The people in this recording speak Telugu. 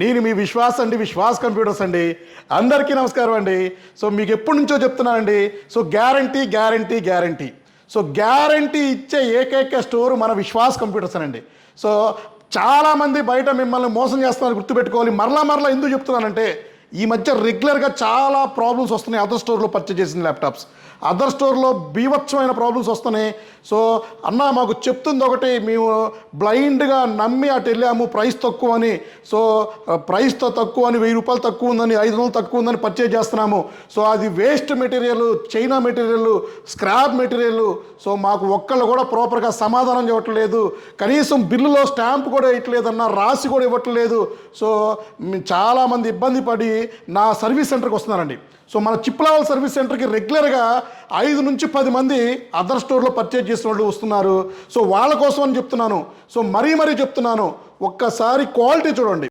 నేను మీ విశ్వాస్ కంప్యూటర్స్ అండి. అందరికీ నమస్కారం అండి. సో మీకు ఎప్పటి నుంచో చెప్తున్నానండి. సో గ్యారంటీ సో గ్యారంటీ ఇచ్చే ఏకైక స్టోర్ మన విశ్వాస్ కంప్యూటర్స్ అనండి. సో చాలామంది బయట మిమ్మల్ని మోసం చేస్తున్నారని గుర్తుపెట్టుకోవాలి. మరలా ఎందుకు చెప్తున్నానంటే ఈ మధ్య రెగ్యులర్గా చాలా ప్రాబ్లమ్స్ వస్తున్నాయి. అదర్ స్టోర్లో పర్చేజ్ చేసిన ల్యాప్టాప్స్ అదర్ స్టోర్లో బీభత్సమైన ప్రాబ్లమ్స్ వస్తున్నాయి. సో అన్న మాకు చెప్తుంది ఒకటి, మేము బ్లైండ్గా నమ్మి అటు వెళ్ళాము ప్రైస్ తక్కువ అని. సో ప్రైస్తో తక్కువ అని 1000 రూపాయలు తక్కువ ఉందని 500 తక్కువ ఉందని పర్చేజ్ చేస్తున్నాము. సో అది waste material, China material, scrap material. So మాకు ఒక్కళ్ళు కూడా ప్రాపర్గా సమాధానం ఇవ్వట్లేదు, కనీసం బిల్లులో స్టాంప్ కూడా ఇవ్వట్లేదన్న, రాసి కూడా ఇవ్వట్లేదు. సో చాలామంది ఇబ్బంది పడి నా సర్వీస్ సెంటర్కి వస్తున్నారండి. సో మన చిప్లవాల్ సర్వీస్ సెంటర్కి రెగ్యులర్గా 5 నుంచి 10 మంది అదర్ స్టోర్లో పర్చేజ్ చేసిన వాళ్ళు వస్తున్నారు. సో వాళ్ళ కోసం అని చెప్తున్నాను. సో మరీ చెప్తున్నాను, ఒక్కసారి క్వాలిటీ చూడండి.